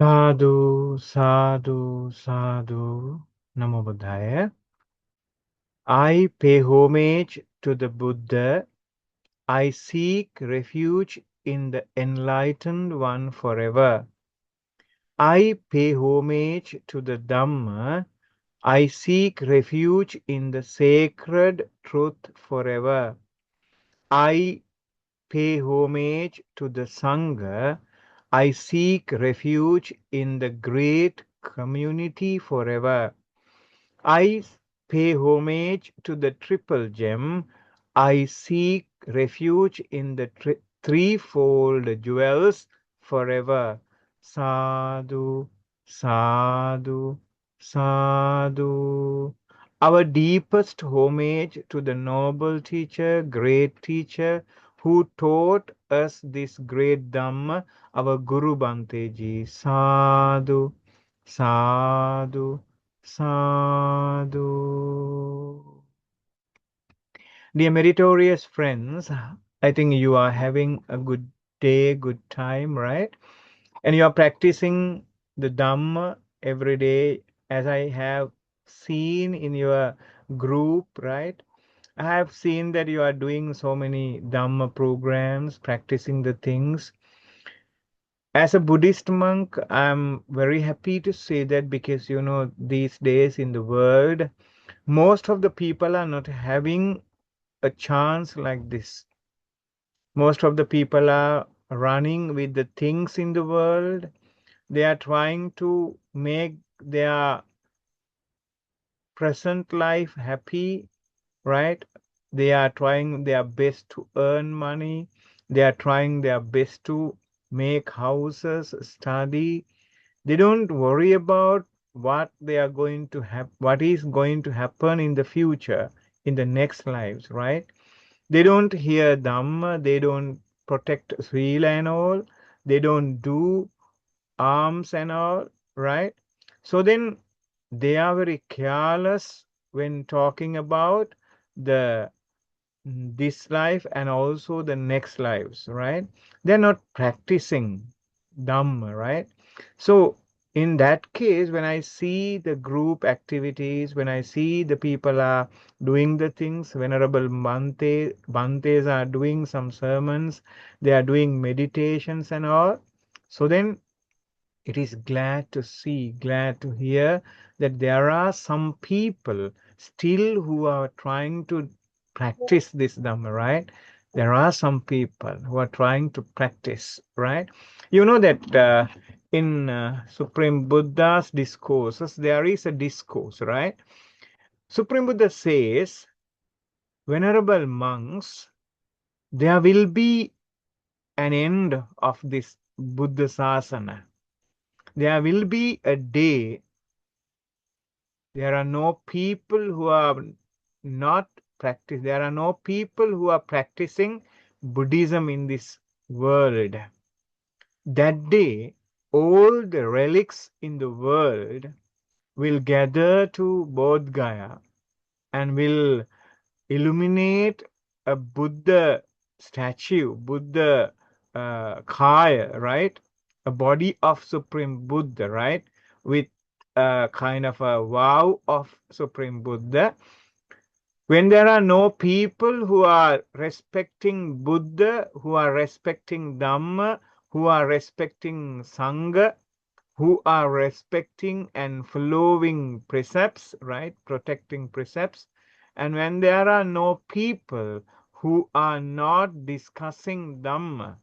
Sadhu, sadhu, sadhu. Namo Buddhaya. I pay homage to the Buddha. I seek refuge in the enlightened one forever. I pay homage to the Dhamma. I seek refuge in the sacred truth forever. I pay homage to the Sangha. I seek refuge in the great community forever. I pay homage to the triple gem. I seek refuge in the threefold jewels forever. Sadhu, sadhu, sadhu. Our deepest homage to the noble teacher, great teacher, who taught us this great Dhamma, our Guru Bhante Ji. Sadhu, sadhu, sadhu. Dear meritorious friends, I think you are having a good day, good time, right? And you are practicing the Dhamma every day, as I have seen in your group, right? I have seen that you are doing so many Dhamma programs, practicing the things. As a Buddhist monk, I'm very happy to say that because, these days in the world, most of the people are not having a chance like this. Most of the people are running with the things in the world. They are trying to make their present life happy, right? They are trying their best to earn money. They are trying their best to make houses, study. They don't worry about what they are going to have, what is going to happen in the future, in the next lives, right? They don't hear Dhamma, they don't protect Srila and all, they don't do alms and all, right? So then they are very careless when talking about the this life and also the next lives, right? They're not practicing Dhamma, right? So in that case, when I see the group activities, when I see the people are doing the things, Venerable Bhantes are doing some sermons, they are doing meditations and all. So then it is glad to see, glad to hear that there are some people still who are trying to practice this Dhamma, right? There are some people who are trying to practice, right? You know that in Supreme Buddha's discourses, there is a discourse, right? Supreme Buddha says, Venerable monks, there will be an end of this Buddha Sasana. There will be a day. There are no people who are not practice. There are no people who are practicing Buddhism in this world. That day, all the relics in the world will gather to Bodh Gaya and will illuminate a Buddha statue, Buddha Kaya, right? A body of Supreme Buddha, right? With a kind of a vow of Supreme Buddha. When there are no people who are respecting Buddha, who are respecting Dhamma, who are respecting Sangha, who are respecting and following precepts, right? Protecting precepts. And when there are no people who are not discussing Dhamma,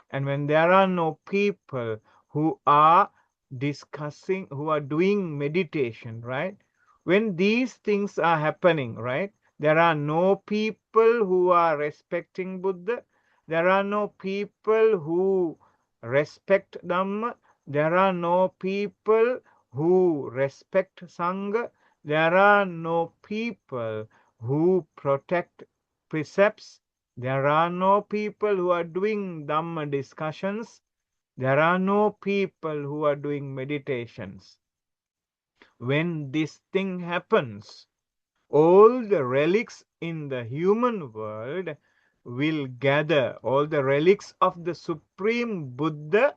and when there are no people who are discussing, who are doing meditation, right? When these things are happening, right? There are no people who are respecting Buddha. There are no people who respect Dhamma. There are no people who respect Sangha. There are no people who protect precepts. There are no people who are doing Dhamma discussions. There are no people who are doing meditations. When this thing happens, all the relics in the human world will gather, all the relics of the Supreme Buddha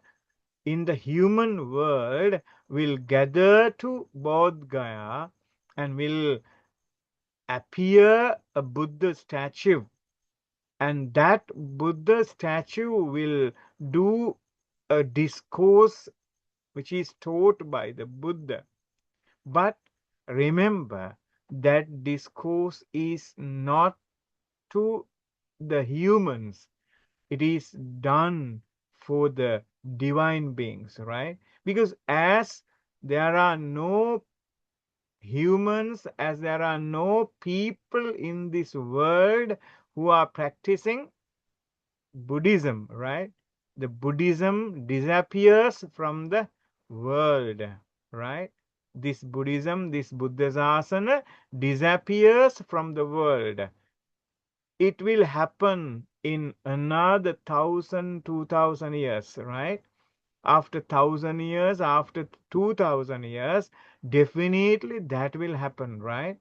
in the human world will gather to Bodh Gaya and will appear a Buddha statue, and that Buddha statue will do a discourse which is taught by the Buddha. But remember that discourse is not to the humans, it is done for the divine beings, right? Because as there are no humans, as there are no people in this world who are practicing Buddhism, right? The Buddhism disappears from the world, right? This Buddhism, this Buddha Sasana disappears from the world. It will happen in another 1,000, 2,000 years, right? After 1,000 years, after 2,000 years, definitely that will happen, right?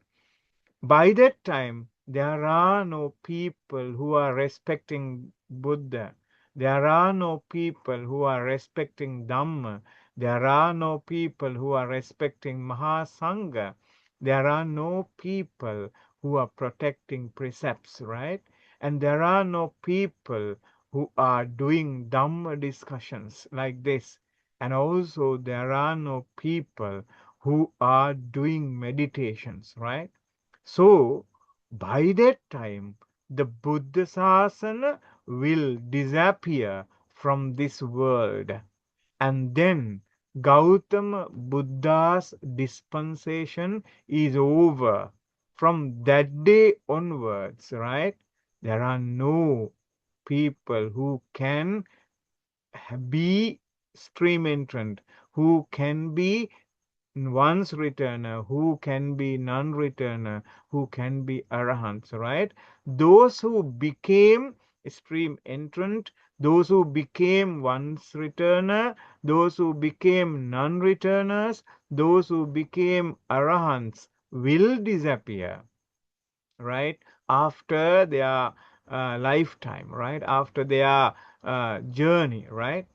By that time, there are no people who are respecting Buddha. There are no people who are respecting Dhamma. There are no people who are respecting Mahasangha. There are no people who are protecting precepts, right? And there are no people who are doing Dhamma discussions like this. And also, there are no people who are doing meditations, right? So, by that time, the Buddha Sasana will disappear from this world. And then Gautama Buddha's dispensation is over. From that day onwards, right? There are no people who can be stream entrant, who can be once returner, who can be non-returner, who can be arahants, right? Those who became stream entrant, those who became once returner, those who became non-returners, those who became arahants will disappear, right? After their lifetime, right? After their journey, right?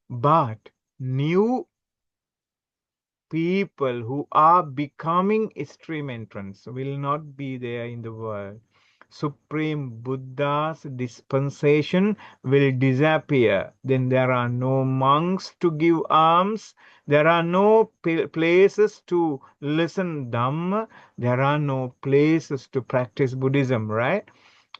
But new people who are becoming stream entrants will not be there in the world. Supreme Buddha's dispensation will disappear. Then there are no monks to give alms. There are no places to listen Dhamma. There are no places to practice Buddhism, right?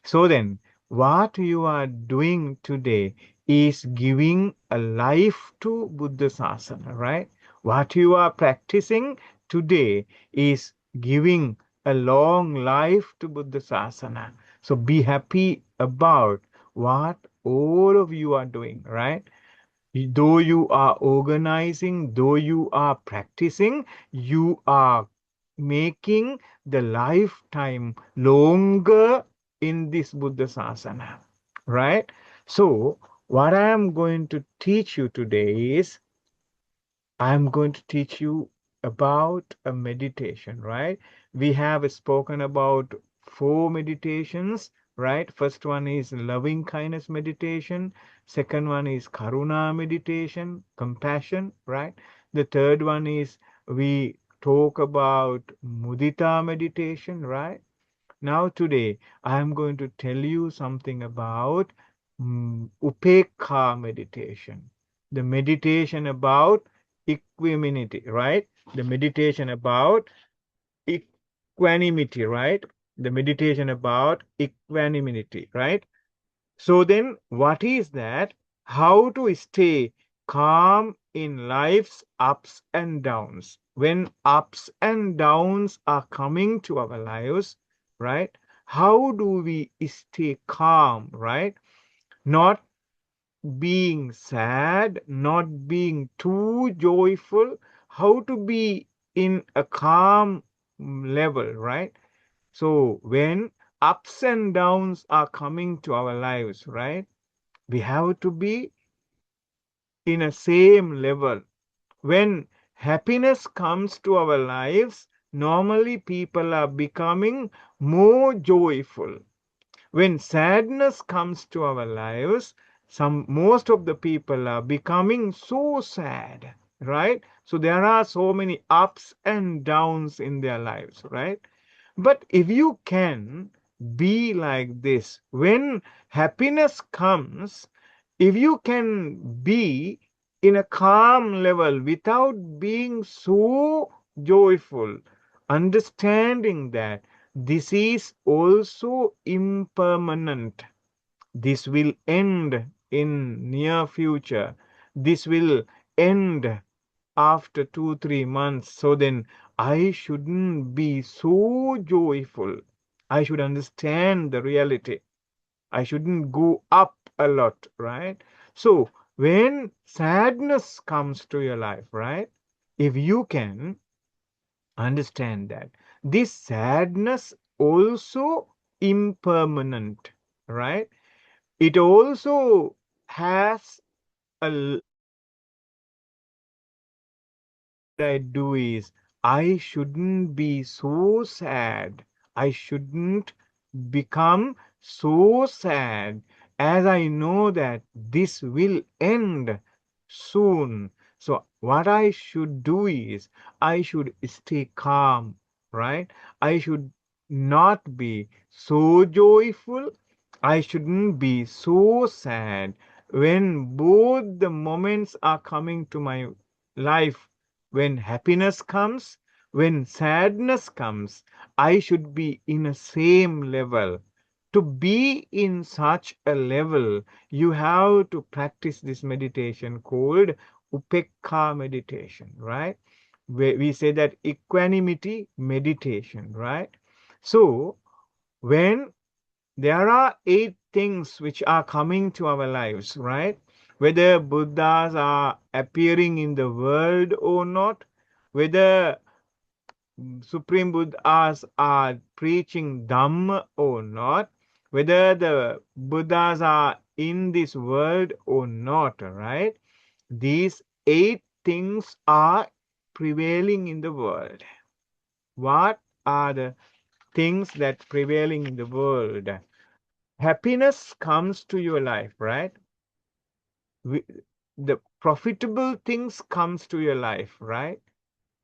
So then, what you are doing today is giving a life to Buddha Sasana, right? What you are practicing today is giving a long life to Buddha Sasana. So be happy about what all of you are doing, right? Though you are organizing, though you are practicing, you are making the lifetime longer in this Buddha Sasana, right? So, what I am going to teach you today is I'm going to teach you about a meditation, right? We have spoken about 4 meditations, right? First one is loving kindness meditation. Second one is karuna meditation, compassion, right? The third one is we talk about mudita meditation, right? Now today I am going to tell you something about Upekkha meditation, the meditation about equanimity, right? The meditation about equanimity, right? The meditation about equanimity, right? So then, what is that? How to stay calm in life's ups and downs. When ups and downs are coming to our lives, right? How do we stay calm, right? Not being sad, not being too joyful, how to be in a calm level, right? So when ups and downs are coming to our lives, right? We have to be in a same level. When happiness comes to our lives, normally people are becoming more joyful. When sadness comes to our lives, most of the people are becoming so sad, right? So there are so many ups and downs in their lives, right? But if you can be like this, when happiness comes, if you can be in a calm level without being so joyful, understanding that this is also impermanent, this will end in near future, this will end after 2 3 months, so then I shouldn't be so joyful. I should understand the reality. I shouldn't go up a lot, right? So when sadness comes to your life, right, if you can understand that this sadness also impermanent, right, it also has a I do is I shouldn't be so sad. I shouldn't become so sad, as I know that this will end soon. So what I should do is I should stay calm, right? I should not be so joyful. I shouldn't be so sad. When both the moments are coming to my life, when happiness comes, when sadness comes, I should be in a same level. To be in such a level, you have to practice this meditation called Upekkha meditation, right? We say that equanimity meditation, right? So when there are 8 things which are coming to our lives, right? Whether Buddhas are appearing in the world or not, whether Supreme Buddhas are preaching Dhamma or not, whether the Buddhas are in this world or not, right? These 8 things are prevailing in the world. What are the things that prevailing in the world? Happiness comes to your life, right? We- the profitable things comes to your life, right?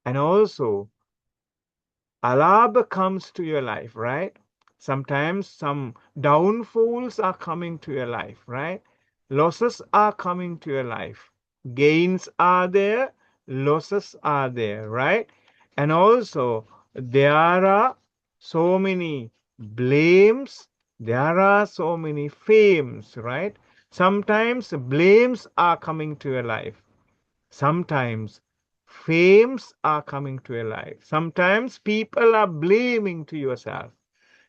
And also alaba comes to your life, right? Sometimes some downfalls are coming to your life, right? Losses are coming to your life. Gains are there, losses are there, right? And also there are so many blames, there are so many fames, right? Sometimes blames are coming to your life. Sometimes fames are coming to your life. Sometimes people are blaming to yourself.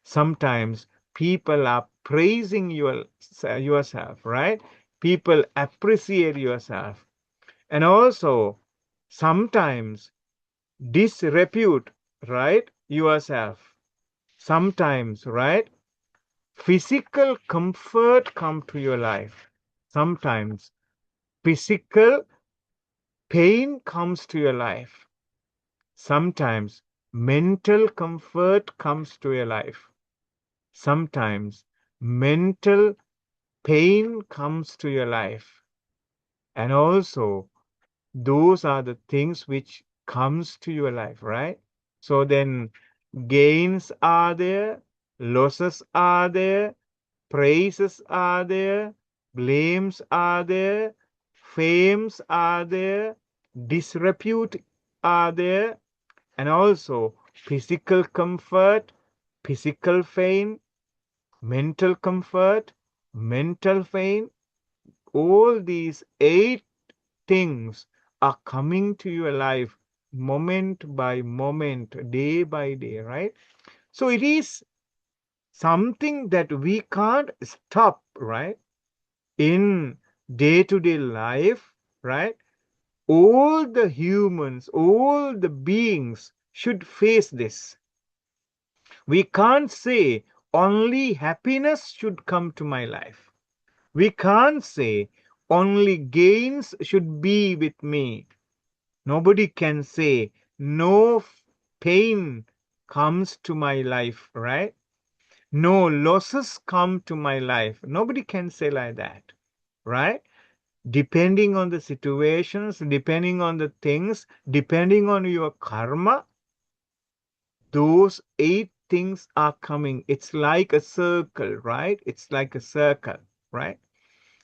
Sometimes people are praising yourself, right? People appreciate yourself. And also sometimes disrepute, right? Yourself. Sometimes, right? Physical comfort come to your life. Sometimes physical pain comes to your life. Sometimes mental comfort comes to your life. Sometimes mental pain comes to your life. And also those are the things which comes to your life, right? So then gains are there, losses are there, praises are there, blames are there, fames are there, disrepute are there, and also physical comfort, physical pain, mental comfort, mental pain. All these 8 things are coming to your life moment by moment, day by day, right? So it is something that we can't stop, right? In day to day life, right? All the humans, all the beings should face this. We can't say only happiness should come to my life. We can't say only gains should be with me. Nobody can say no pain comes to my life, right? No losses come to my life. Nobody can say like that. right? Depending on the situations, depending on the things, depending on your karma, those 8 things are coming. It's like a circle, right? It's like a circle, right?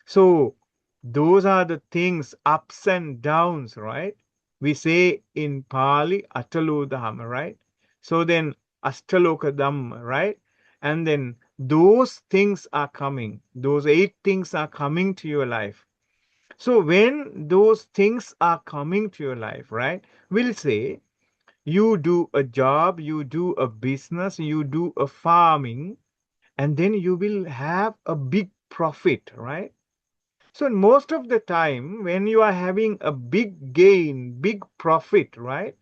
So those are the things, ups and downs, right? We say in Pali, Atthalokadhamma, right? So then Atthalokadhamma, right? And then those things are coming. Those 8 things are coming to your life. So when those things are coming to your life, right? We'll say you do a job, you do a business, you do a farming, and then you will have a big profit, right? So most of the time, when you are having a big gain, big profit, right,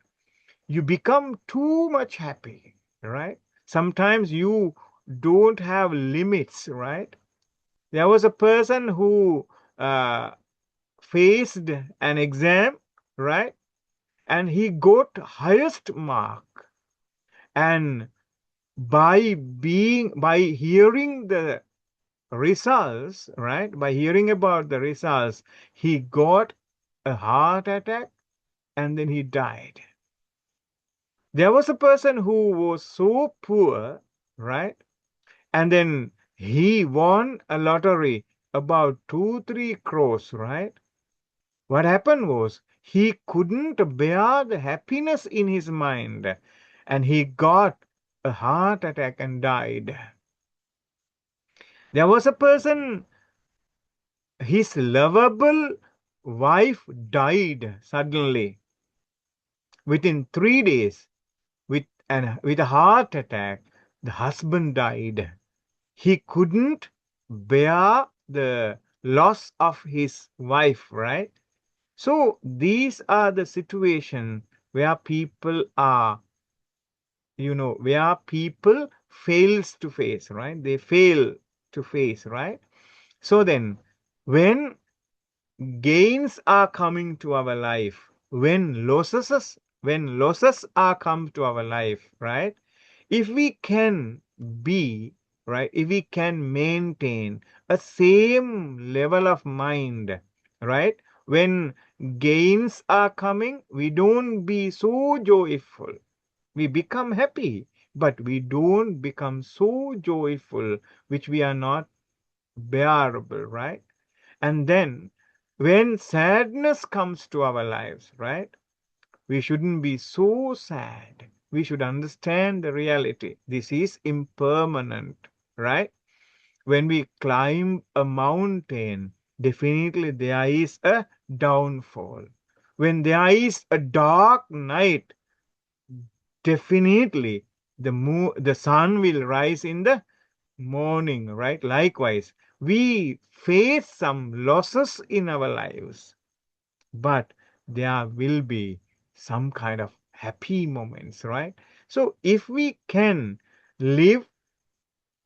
you become too much happy, right? Sometimes you don't have limits, right? There was a person who uh, faced an exam, right? And he got highest mark. And by hearing the results, right? By hearing about the results, he got a heart attack and then he died. There was a person who was so poor, right? And then he won a lottery about 2-3 crores, right? What happened was he couldn't bear the happiness in his mind and he got a heart attack and died. There was a person, his lovable wife died suddenly within 3 days with a heart attack. The husband died. He couldn't bear the loss of his wife, right? So these are the situation where people are, where people fails to face, right? They fail to face, right? So then when gains are coming to our life, when losses are come to our life, right? If we can be, right, if we can maintain a same level of mind, right, when gains are coming, we don't be so joyful. We become happy, but we don't become so joyful, which we are not bearable, right? And then when sadness comes to our lives, right, we shouldn't be so sad. We should understand the reality. This is impermanent, right? When we climb a mountain, definitely there is a downfall. When there is a dark night, definitely the sun will rise in the morning, right? Likewise, we face some losses in our lives, but there will be some kind of happy moments, right? So if we can live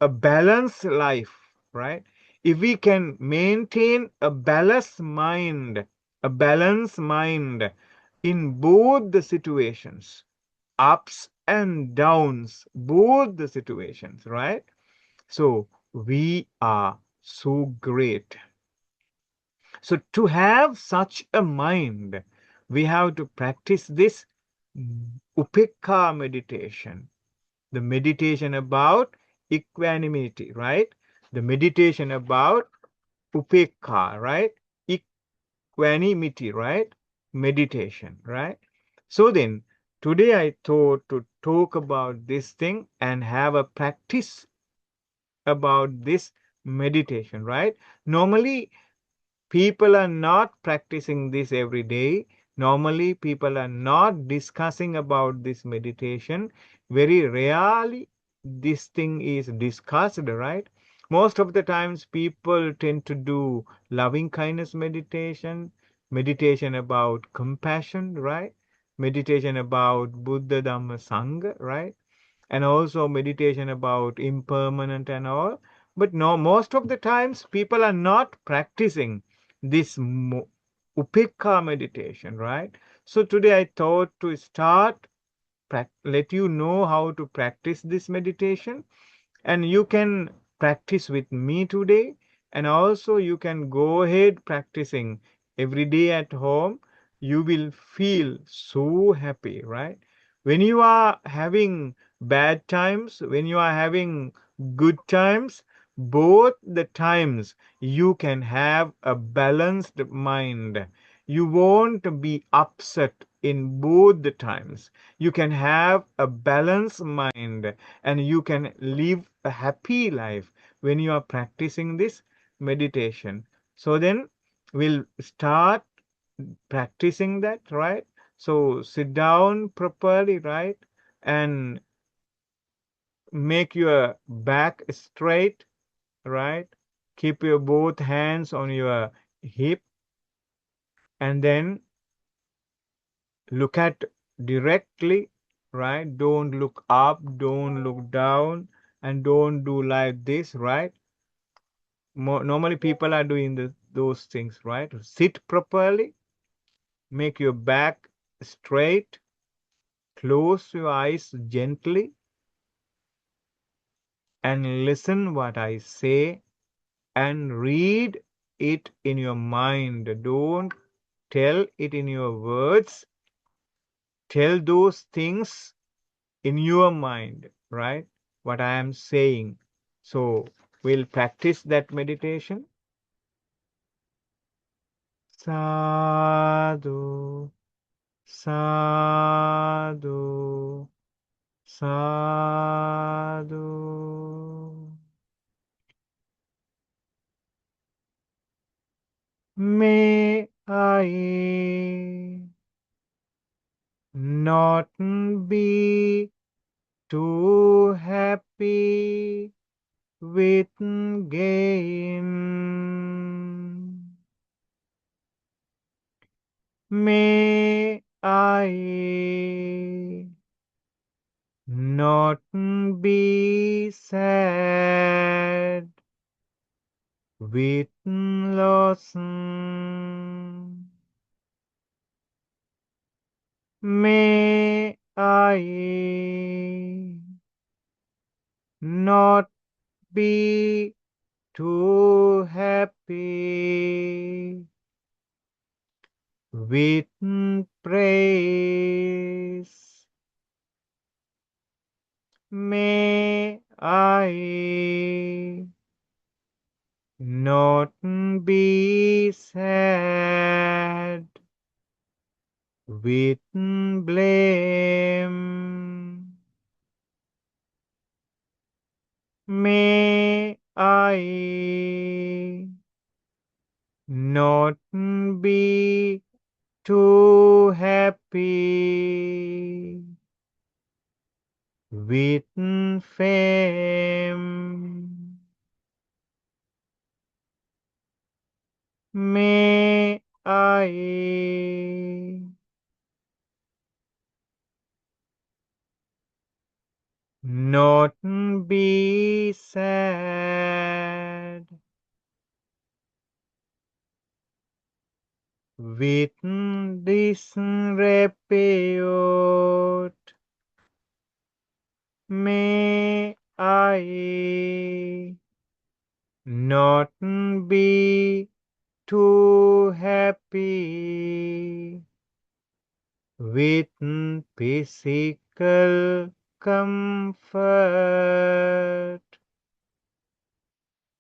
a balanced life, right? If we can maintain a balanced mind in both the situations, ups and downs, both the situations, right? So we are so great. So to have such a mind, we have to practice this Upekkha meditation, the meditation about equanimity, right? The meditation about Upekkha, right? Equanimity, right? Meditation, right? So then, today I thought to talk about this thing and have a practice about this meditation, right? Normally, people are not practicing this every day. Normally, people are not discussing about this meditation. Very rarely this thing is discussed, right? Most of the times, people tend to do loving kindness meditation, meditation about compassion, right? Meditation about Buddha, Dhamma, Sangha, right? And also meditation about impermanent and all. But no, most of the times people are not practicing this Upekkha meditation, right? So today I thought to start, let you know how to practice this meditation, and you can practice with me today. And also you can go ahead practicing every day at home. You will feel so happy, right? When you are having bad times, when you are having good times, both the times you can have a balanced mind. You won't be upset in both the times. You can have a balanced mind and you can live a happy life when you are practicing this meditation. So then we'll start practicing that, right? So sit down properly, right? And make your back straight, right? Keep your both hands on your hip and then look at directly, right? Don't look up, don't look down, and don't do like this, right? Normally people are doing those things, right? Sit properly, make your back straight, close your eyes gently, and listen what I say and read it in your mind. Don't tell it in your words. Tell those things in your mind, right? What I am saying. So we'll practice that meditation. Sadhu, sadhu, sadhu. May I not be too happy with gain. May I not be sad with loss. May I not be too happy with praise. May I not be sad with blame. May I not be too happy with fame. May I not be sad with disrepute. May I not be too happy with physical comfort.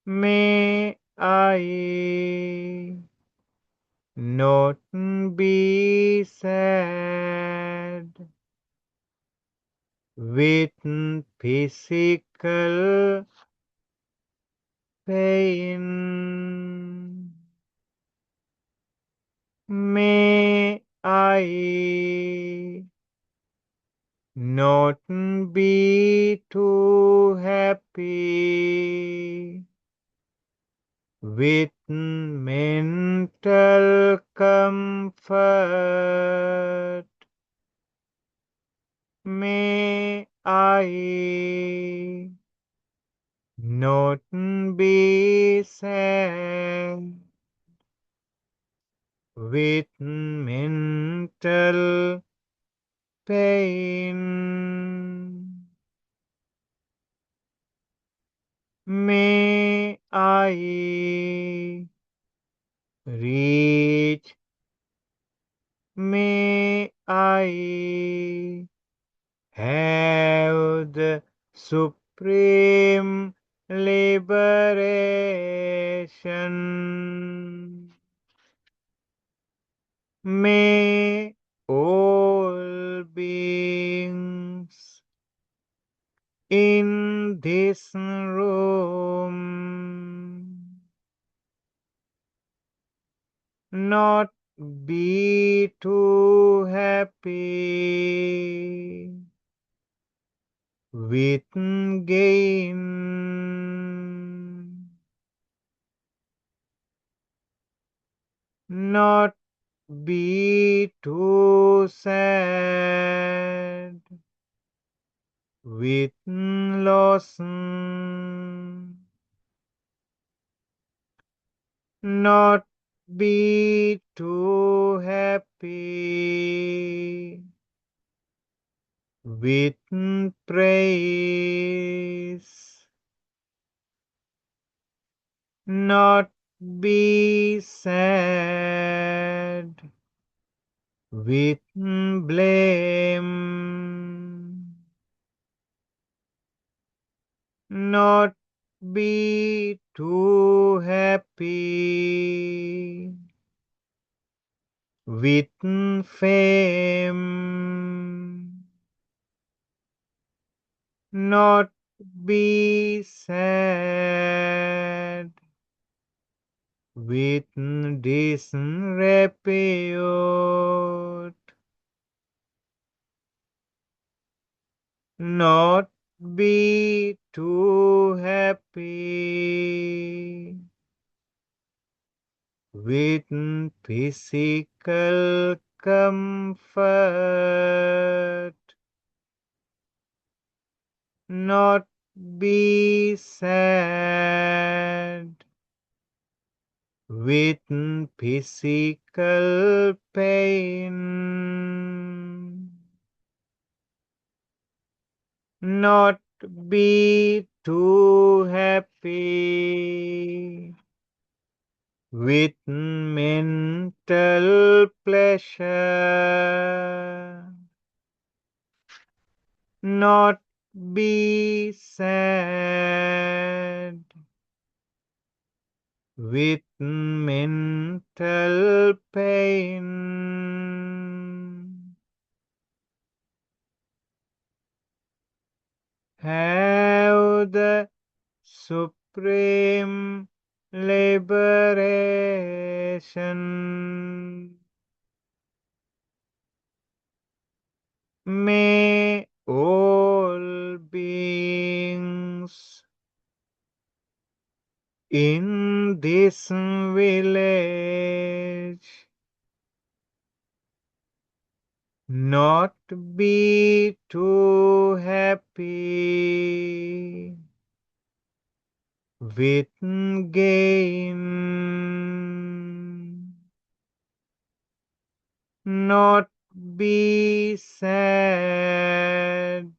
May I not be sad with physical pain. May I not be too happy with mental comfort. May I not be sad with mental pain. May I I reach, may I have the supreme liberation. May all beings in this room not be too happy with gain, not be too sad with loss, not be too happy with praise, not be sad with blame, not be too happy with fame, not be sad with disrepute, not be too happy with physical comfort, not be sad with physical pain, not be too happy with mental pleasure, not be sad with mental pain. Have the supreme liberation. May all beings in this village not be too happy with gain, not be sad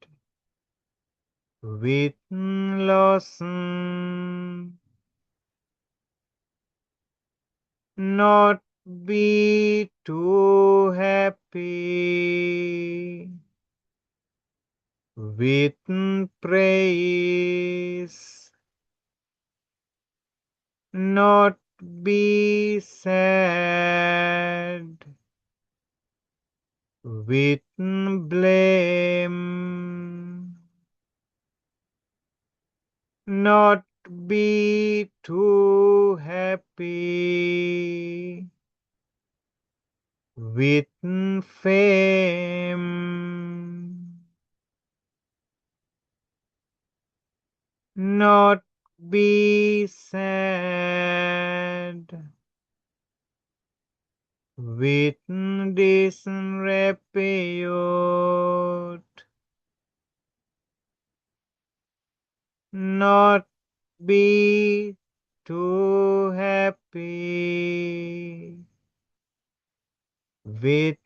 with loss, not be too happy with praise, not be sad with blame, not be too happy with fame, not be sad with disrepute, not be too happy with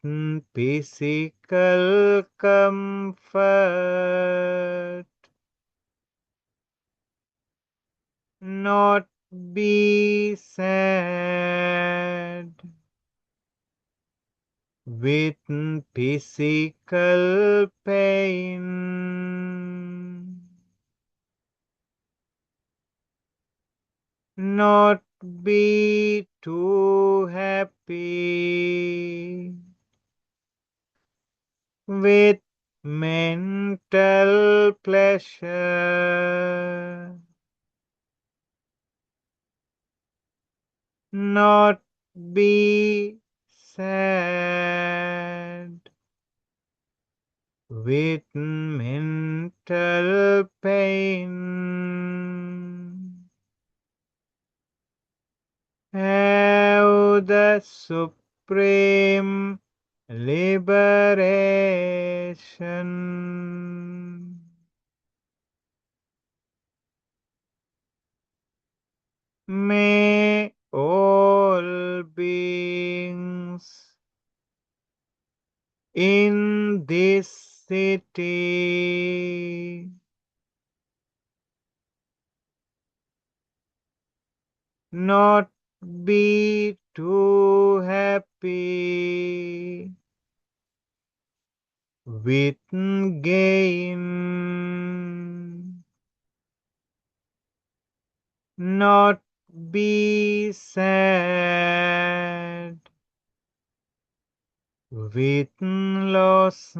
physical comfort, not be sad with physical pain, not be too happy with mental pleasure, not be sad with mental pain. Have the supreme liberation. May all beings in this city not be too happy with gain, not be sad with loss,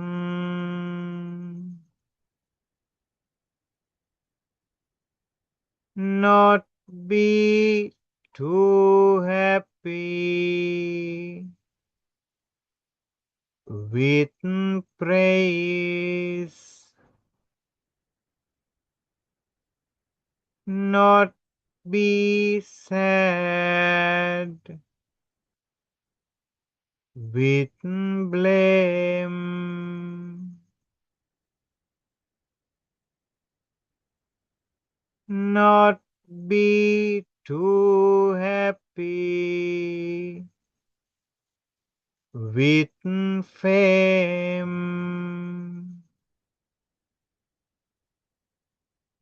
not be too happy with praise, not be sad with blame, not be too happy with fame,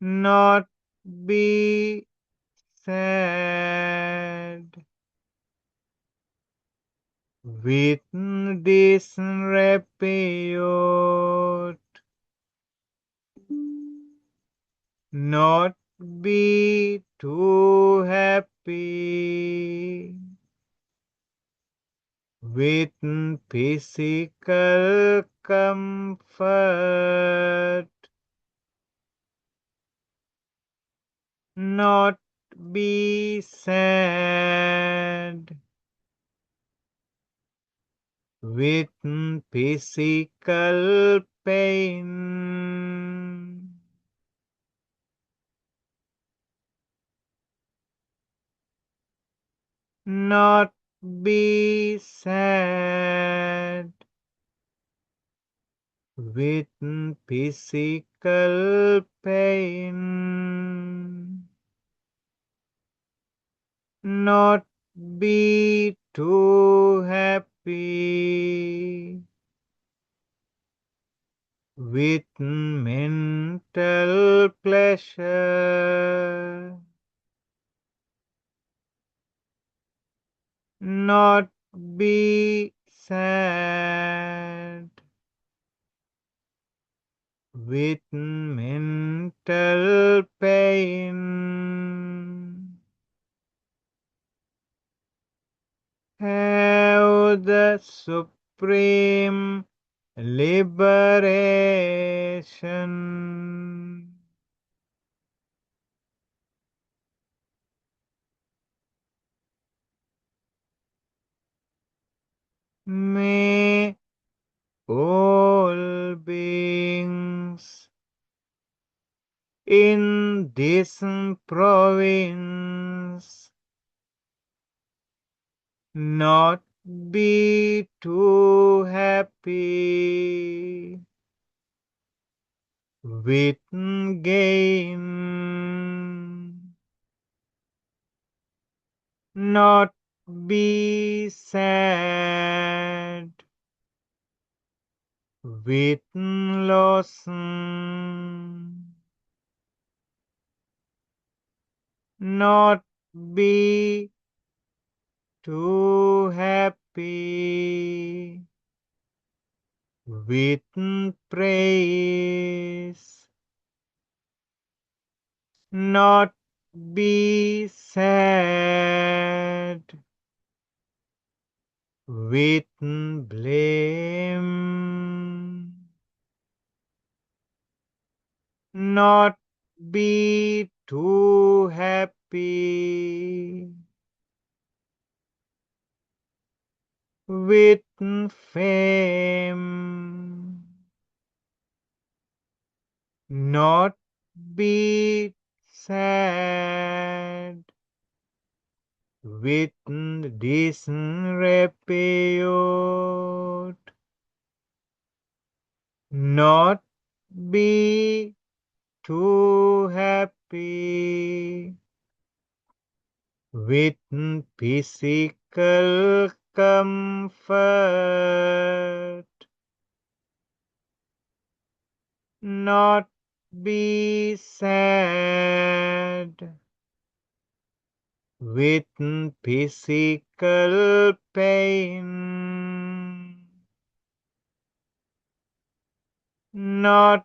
not be sad with disrepute, not be too happy with physical comfort, not be sad with physical pain, not be sad with physical pain, not be too happy with mental pleasure, not be sad with mental pain. Have the supreme liberation. May all beings in this province not be too happy with gain, not be sad with loss, not be too happy with praise, not be sad with blame, not be too happy with fame, not be sad with disrepute, not be too happy with physical comfort, not be sad with physical pain, not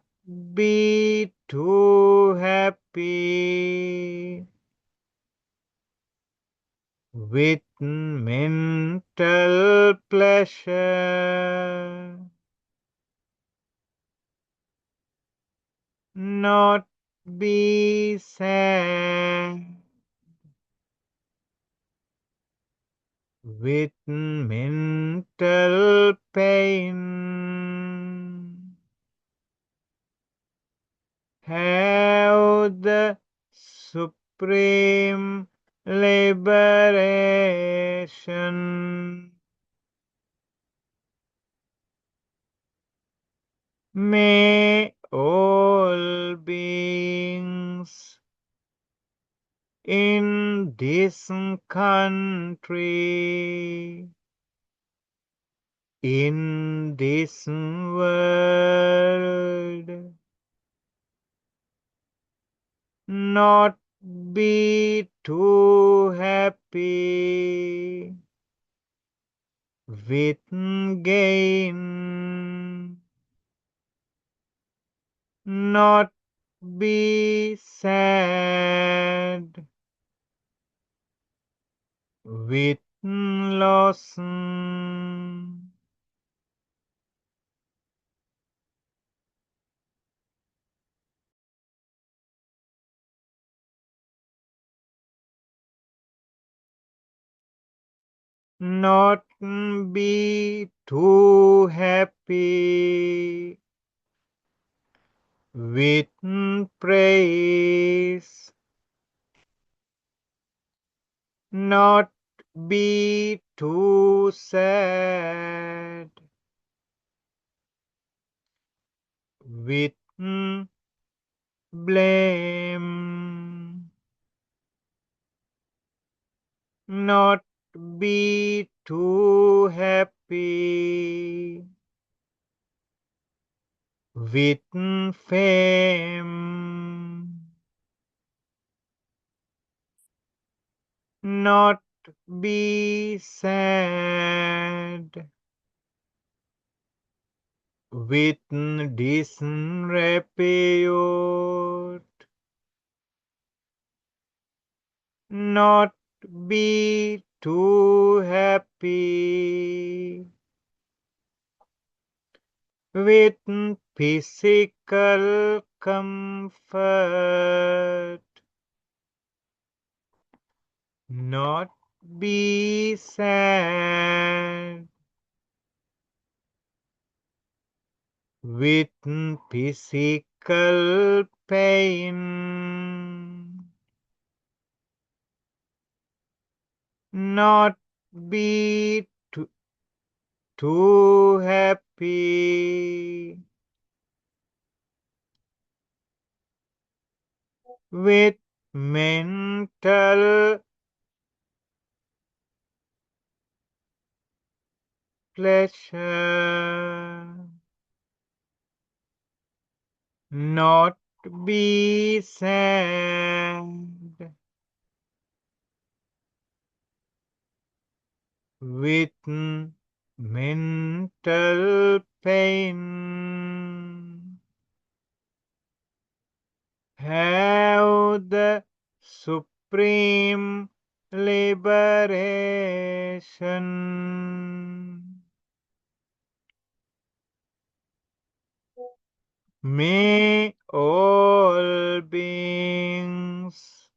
be too happy with mental pleasure, not be sad with mental pain. Have the supreme liberation. May all beings in this country, in this world, not be too happy with gain, not be sad with loss, not be too happy with praise, not be too sad with blame, not be too happy with fame, not be sad with disrepute, not be too happy with physical comfort, not be sad with physical pain, not be too happy with mental pleasure, not be sad with mental pain. Have the supreme liberation. May all beings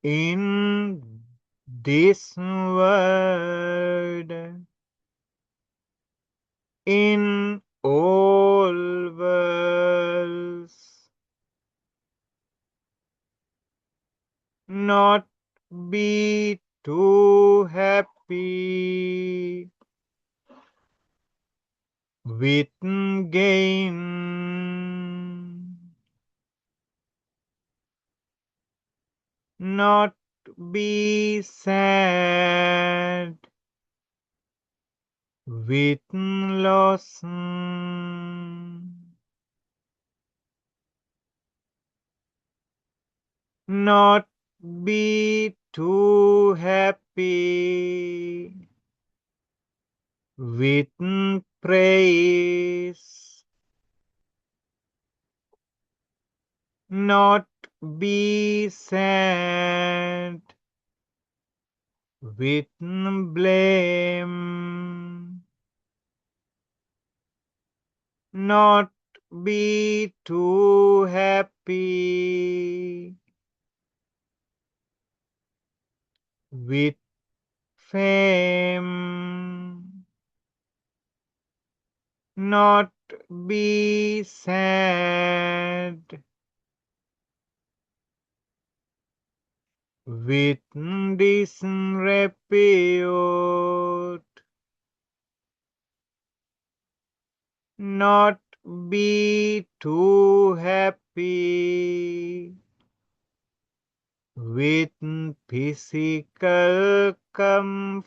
in this world, in all worlds, not be too happy with gain, not be sad with loss, not be too happy with praise, not be sad with blame, not be too happy with fame, not be sad with disrepute, not be too happy with physical comfort,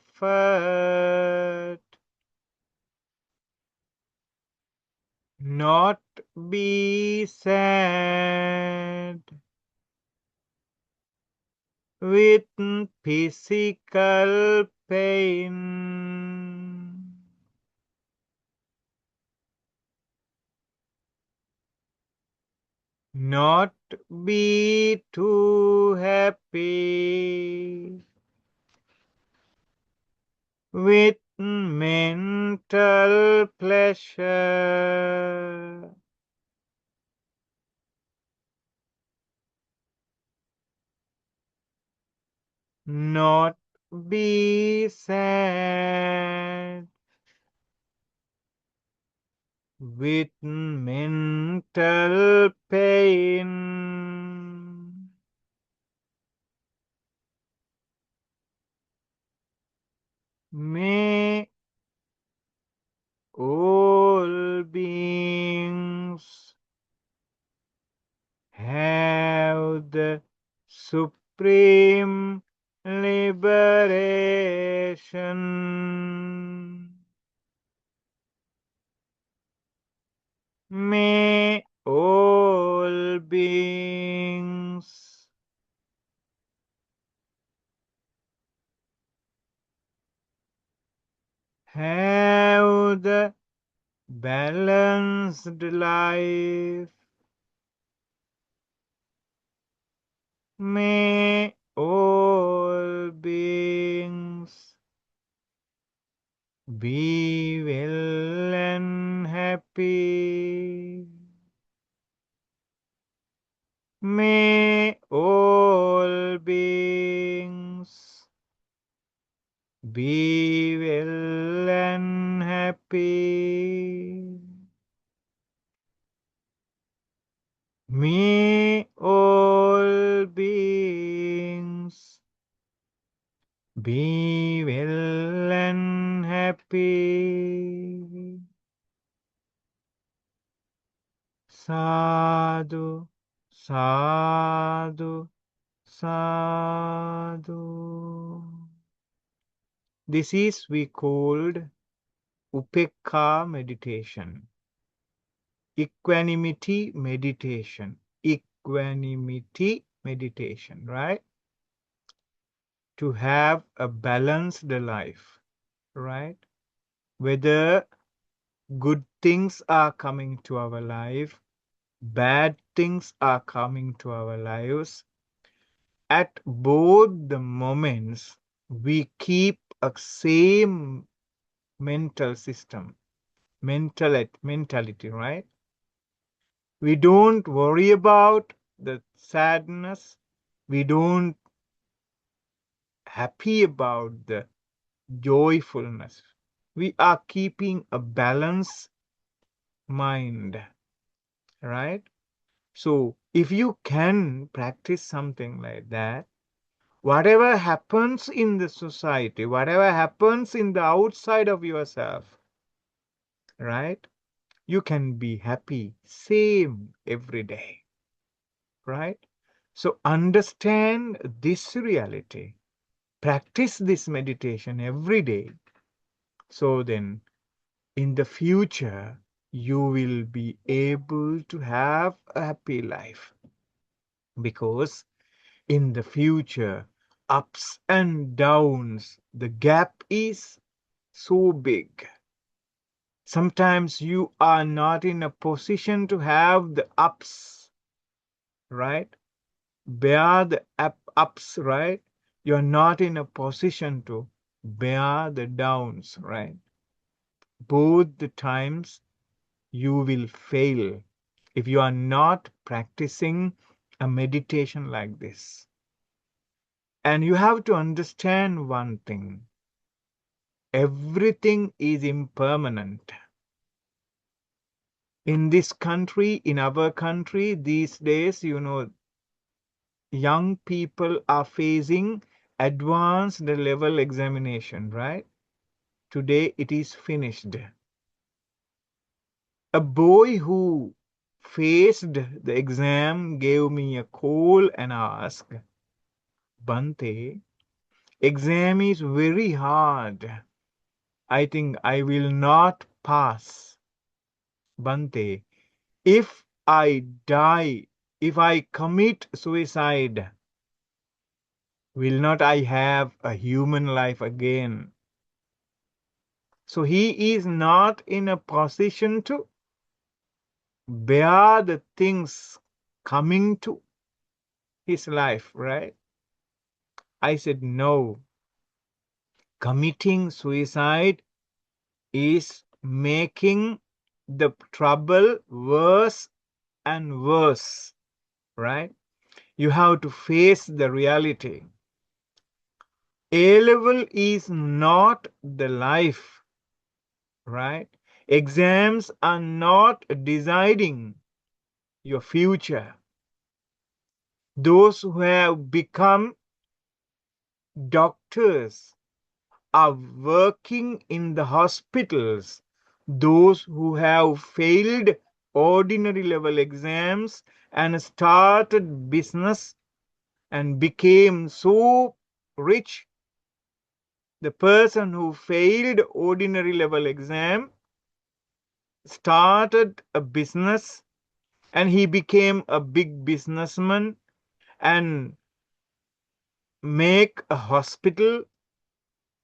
not be sad with physical pain, not be too happy with mental pleasure, not be sad with mental pain. May all beings have the supreme liberation. May all beings have the balanced life. May all beings be well and happy. May all beings be well and happy. May all beings be well and happy. Sadhu, sadhu, sadhu. This is we called Upekkha meditation. Equanimity meditation. Equanimity meditation, right? to have a balanced life, right? Whether good things are coming to our life, bad things are coming to our lives, at both the moments, we keep a same mental system, mentality, right? We don't worry about the sadness. We don't happy about the joyfulness. We are keeping a balanced mind, right? So if you can practice something like that, whatever happens in the society, whatever happens in the outside of yourself, right? You can be happy, same every day, right? So understand this reality. Practice this meditation every day. So then, in the future, you will be able to have a happy life. Because in the future, ups and downs, the gap is so big. Sometimes you are not in a position to have the ups, right? Bear the ups, right? You're not in a position to bear the downs, right? Both the times you will fail if you are not practicing a meditation like this. And you have to understand one thing: everything is impermanent. In this country, in our country, these days, young people are facing advanced level examination, right? Today it is finished. A boy who faced the exam gave me a call and asked, Bhante, exam is very hard. I think I will not pass. Bhante, if I die, if I commit suicide, will not I have a human life again? So he is not in a position to bear the things coming to his life, right? I said, no. Committing suicide is making the trouble worse and worse, right? You have to face the reality. A level is not the life, right? Exams are not deciding your future. Those who have become doctors are working in the hospitals. Those who have failed ordinary level exams and started business and became so rich, the person who failed ordinary level exam started a business and he became a big businessman and make a hospital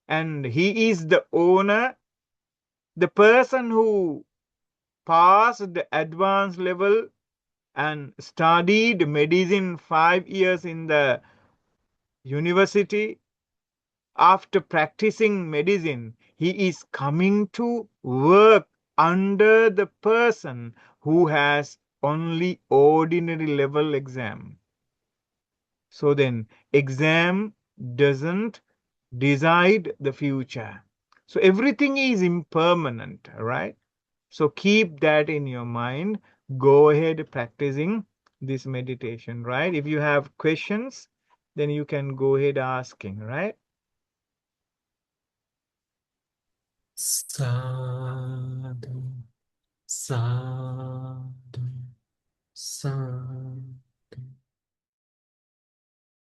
and he is the owner. The person who passed the advanced level and studied medicine 5 years in the university, after practicing medicine, he is coming to work under the person who has only ordinary level exam. So then, exam doesn't decide the future. So everything is impermanent, right? So keep that in your mind. Go ahead practicing this meditation, right? If you have questions, then you can go ahead asking, right? Sadhu, sadhu, sadhu.